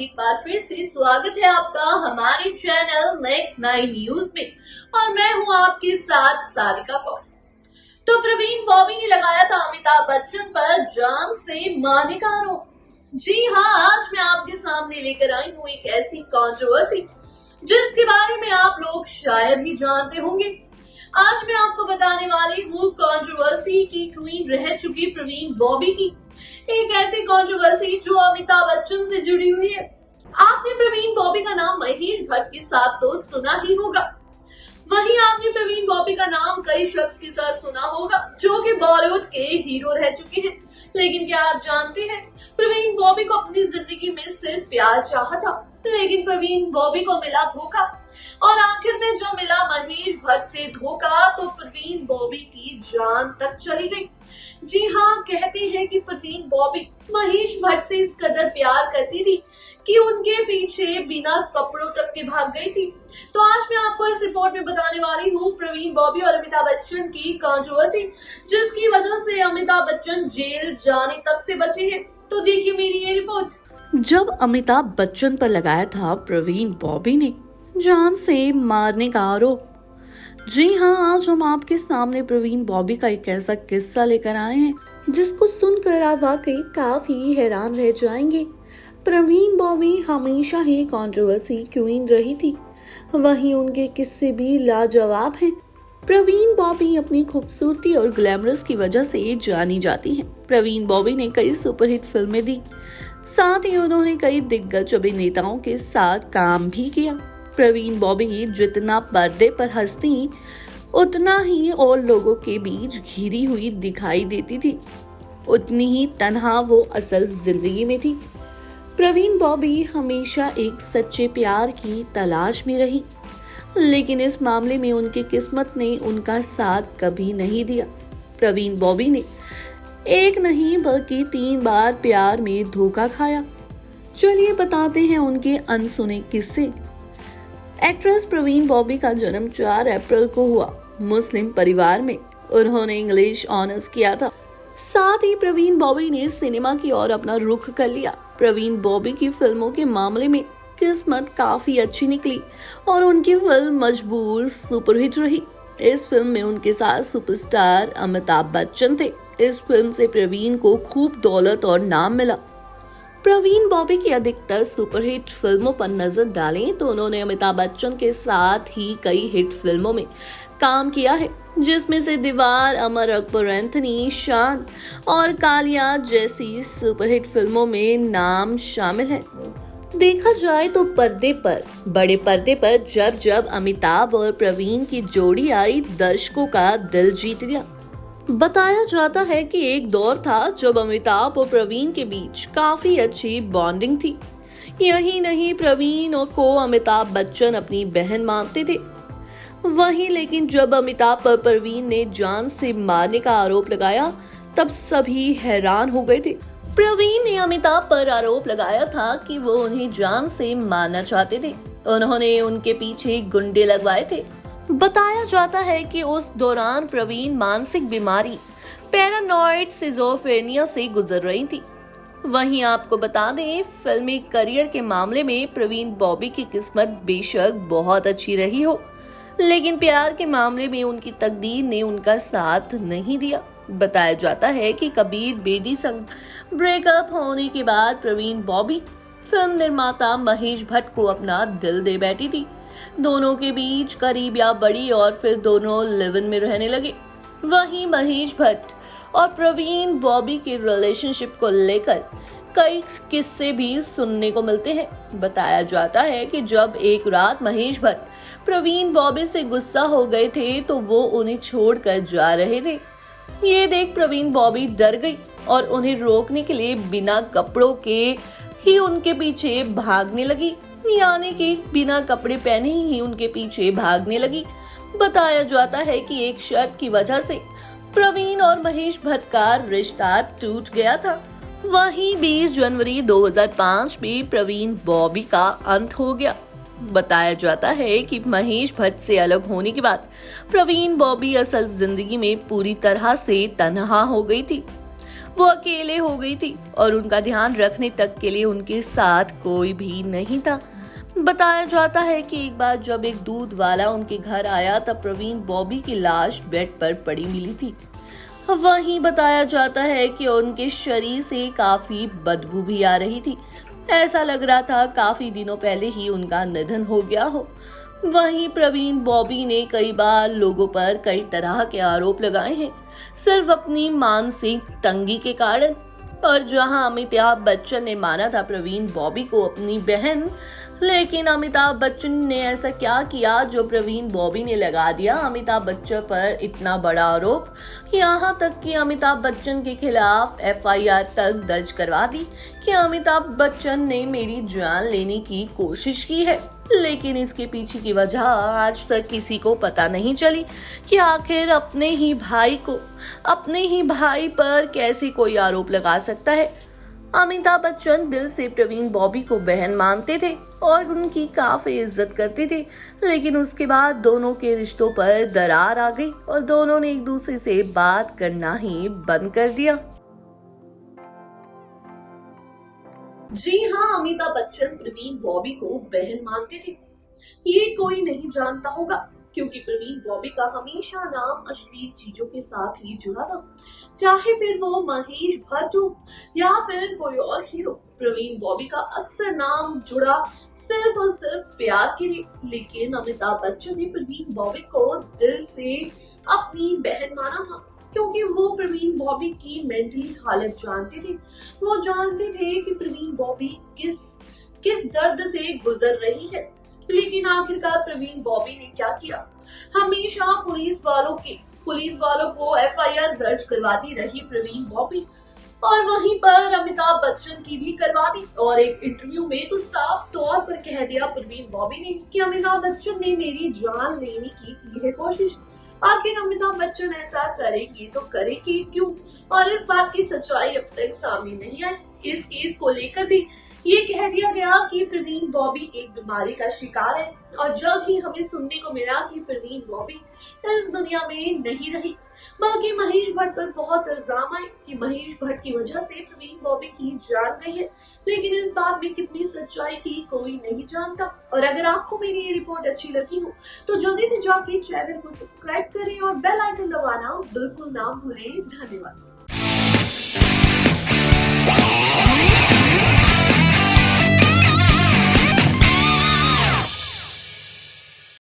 एक बार फिर से स्वागत है आपका हमारे चैनल नेक्स्ट 9 न्यूज में। और मैं हूं आपके साथ सारिका कौर। तो प्रवीण बॉबी ने लगाया था अमिताभ बच्चन पर जान से मारने का आरोप। जी हाँ, आज मैं आपके सामने लेकर आई हूँ एक ऐसी कंट्रोवर्सी जिसके बारे में आप लोग शायद ही जानते होंगे। आज मैं आपको बताने वाली हूँ कंट्रोवर्सी की क्वीन रह चुकी प्रवीण बॉबी की एक ऐसी कंट्रोवर्सी जो अमिताभ बच्चन से जुड़ी हुई है। आपने प्रवीण बॉबी का नाम महेश भट्ट के साथ तो सुना ही होगा, वहीं आपने प्रवीण बॉबी का नाम कई शख्स के साथ सुना होगा जो कि बॉलीवुड के हीरो रह चुके हैं। लेकिन क्या आप जानते हैं, प्रवीण बॉबी को अपनी जिंदगी में सिर्फ प्यार चाहा था, लेकिन प्रवीण बॉबी को मिला धोखा। और आखिर में जो मिला महेश भट्ट से धोखा, तो प्रवीण बॉबी की जान तक चली गई। जी हाँ, कहते हैं कि प्रवीण बॉबी महेश भट्ट से इस कदर प्यार करती थी कि उनके पीछे बिना कपड़ों तक के भाग गई थी। तो आज मैं आपको इस रिपोर्ट में बताने वाली हूँ प्रवीण बॉबी और अमिताभ बच्चन की कंट्रोवर्सी, जिसकी वजह से अमिताभ बच्चन जेल जाने तक से बचे हैं। तो देखिए मेरी ये रिपोर्ट। जब अमिताभ बच्चन पर लगाया था प्रवीण बॉबी ने जान से मारने का आरोप। जी हाँ, आज हम आपके सामने प्रवीण बॉबी का एक ऐसा किस्सा लेकर आए हैं जिसको सुनकर आप वाकई काफी हैरान रह जाएंगे। प्रवीण बॉबी हमेशा ही कंट्रोवर्सी क्वीन रही थी, वहीं उनके किस्से भी लाजवाब हैं। प्रवीण बॉबी अपनी खूबसूरती और ग्लैमरस की वजह से जानी जाती हैं। प्रवीण बॉबी ने कई सुपरहिट फिल्में दी, साथ ही उन्होंने कई दिग्गज अभिनेताओं के साथ काम भी किया। प्रवीण बॉबी जितना पर्दे पर हंसती, उतना ही और लोगों के बीच घिरी हुई दिखाई देती थी, उतनी ही तन्हा वो असल जिंदगी में थी। प्रवीण बॉबी हमेशा एक सच्चे प्यार की तलाश में रही, लेकिन इस मामले में उनकी किस्मत ने उनका साथ कभी नहीं दिया। प्रवीण बॉबी ने एक नहीं बल्कि 3 बार प्यार में धोखा खाया। चलिए बताते हैं उनके अनसुने किस्से। एक्ट्रेस प्रवीण बॉबी का जन्म 4 अप्रैल को हुआ मुस्लिम परिवार में। उन्होंने इंग्लिश ऑनर्स किया था। साथ ही प्रवीण बॉबी ने सिनेमा की ओर अपना रुख कर लिया। प्रवीण बॉबी की फिल्मों के मामले में किस्मत काफी अच्छी निकली और उनकी फिल्म मजबूर सुपरहिट रही। इस फिल्म में उनके साथ सुपरस्टार अमिताभ बच्चन थे। इस फिल्म से प्रवीण को खूब दौलत और नाम मिला। प्रवीण बॉबी की अधिकतर सुपरहिट फिल्मों पर नजर डालें तो उन्होंने अमिताभ बच्चन के साथ ही कई हिट फिल्मों में काम किया है, जिसमें से दीवार, अमर अकबर एंथनी, शान और कालिया जैसी सुपरहिट फिल्मों में नाम शामिल है। देखा जाए तो बड़े पर्दे पर जब अमिताभ और प्रवीण की जोड़ी आई, दर्शकों का दिल जीत लिया। बताया जाता है कि एक दौर था जब अमिताभ और प्रवीण के बीच काफी अच्छी बॉन्डिंग थी। यही नहीं, प्रवीण को अमिताभ बच्चन अपनी बहन मानते थे। वहीं लेकिन जब अमिताभ पर प्रवीण ने जान से मारने का आरोप लगाया, तब सभी हैरान हो गए थे। प्रवीण ने अमिताभ पर आरोप लगाया था कि वो उन्हें जान से मारना चाहते थे। उन्होंने उनके पीछे गुंडे लगवाए थे। बताया जाता है कि उस दौरान प्रवीण मानसिक बीमारी पैरानॉइड सिजोफ्रेनिया से गुजर रही थी। वहीं आपको बता दें, फिल्मी करियर के मामले में प्रवीण बॉबी की किस्मत बेशक बहुत अच्छी रही हो, लेकिन प्यार के मामले में उनकी तकदीर ने उनका साथ नहीं दिया। बताया जाता है कि कबीर बेदी संग ब्रेकअप होने के बाद प्रवीण बॉबी फिल्म निर्माता महेश भट्ट को अपना दिल दे बैठी थी। दोनों के बीच करीबियां बढ़ी और फिर दोनों लिव इन में रहने लगे। वहीं महेश भट्ट और प्रवीण बॉबी के रिलेशनशिप को लेकर कई किस्से भी सुनने को मिलते हैं। बताया जाता है कि जब एक रात महेश भट्ट प्रवीण बॉबी से गुस्सा हो गए थे तो वो उन्हें छोड़कर जा रहे थे। ये देख प्रवीण बॉबी डर गई और उन्हें रोकने के लिए बिना कपड़ों के ही उनके पीछे भागने लगी, यानी कि बिना कपड़े पहने ही उनके पीछे भागने लगी। बताया जाता है कि एक शर्त की वजह से प्रवीण और महेश भट्ट का रिश्ता टूट गया था। वहीं 20 जनवरी 2005 में प्रवीण बॉबी का अंत हो गया। बताया जाता है कि महेश भट्ट से अलग होने के बाद प्रवीण बॉबी असल जिंदगी में पूरी तरह से तन्हा हो गई थी। वो अकेले हो गई थी और उनका ध्यान रखने तक के लिए उनके साथ कोई भी नहीं था। बताया जाता है कि एक बार जब एक दूध वाला उनके घर आया तब प्रवीण बॉबी की लाश बेड पर पड़ी मिली थी। वहीं बताया जाता है कि उनके शरीर से काफी बदबू भी आ रही थी। ऐसा लग रहा था काफी दिनों पहले ही उनका निधन हो गया हो। वहीं प्रवीण बॉबी ने कई बार लोगों पर कई तरह के आरोप लगाए हैं, सिर्फ अपनी मानसिक तंगी के कारण। और जहां अमिताभ बच्चन ने माना था प्रवीण बॉबी को अपनी बहन, लेकिन अमिताभ बच्चन ने ऐसा क्या किया जो प्रवीण बॉबी ने लगा दिया अमिताभ बच्चन पर इतना बड़ा आरोप, यहाँ तक कि अमिताभ बच्चन के खिलाफ एफआईआर तक दर्ज करवा दी कि अमिताभ बच्चन ने मेरी जान लेने की कोशिश की है। लेकिन इसके पीछे की वजह आज तक किसी को पता नहीं चली कि आखिर अपने ही भाई पर कैसे कोई आरोप लगा सकता है। अमिताभ बच्चन दिल से प्रवीण बॉबी को बहन मानते थे और उनकी काफी इज्जत करते थे, लेकिन उसके बाद दोनों के रिश्तों पर दरार आ गई और दोनों ने एक दूसरे से बात करना ही बंद कर दिया। जी हाँ, अमिताभ बच्चन प्रवीण बॉबी को बहन मानते थे, ये कोई नहीं जानता होगा, क्योंकि प्रवीण बॉबी का हमेशा नाम अश्लील चीजों के साथ ही जुड़ा था, चाहे फिर वो महेश भट्ट हो या फिर कोई और हीरो। प्रवीण बॉबी का अक्सर नाम जुड़ा सिर्फ और सिर्फ प्यार के लिए, लेकिन अमिताभ बच्चन ने प्रवीण बॉबी को दिल से अपनी बहन माना था, क्योंकि वो प्रवीण बॉबी की मेंटली हालत जानते थे। वो जानते थे कि प्रवीण बॉबी किस दर्द से गुजर रही है। लेकिन आखिरकार प्रवीण बॉबी ने क्या किया, हमेशा पुलिस वालों को एफआईआर दर्ज करवाती रही प्रवीण बॉबी, और वहीं पर अमिताभ बच्चन की भी करवा दी। और एक इंटरव्यू में तो साफ तौर पर कह दिया प्रवीण बॉबी ने कि अमिताभ बच्चन ने मेरी जान लेने की है कोशिश। आखिर अमिताभ बच्चन ऐसा करेंगे तो करेंगे क्यों, और इस बात की सच्चाई अब तक सामने नहीं आई। इस केस को लेकर भी ये कह दिया गया कि प्रवीण बॉबी एक बीमारी का शिकार है, और जल्द ही हमें सुनने को मिला कि प्रवीण बॉबी इस दुनिया में नहीं रही, बल्कि महेश भट्ट पर बहुत इल्जाम आए कि महेश भट्ट की वजह से प्रवीण बॉबी की जान गई है। लेकिन इस बात में कितनी सच्चाई थी कोई नहीं जानता। और अगर आपको मेरी ये रिपोर्ट अच्छी लगी हो तो जल्दी से जाके चैनल को सब्सक्राइब करें और बेल आइकन दबाना बिल्कुल ना भूलें। धन्यवाद।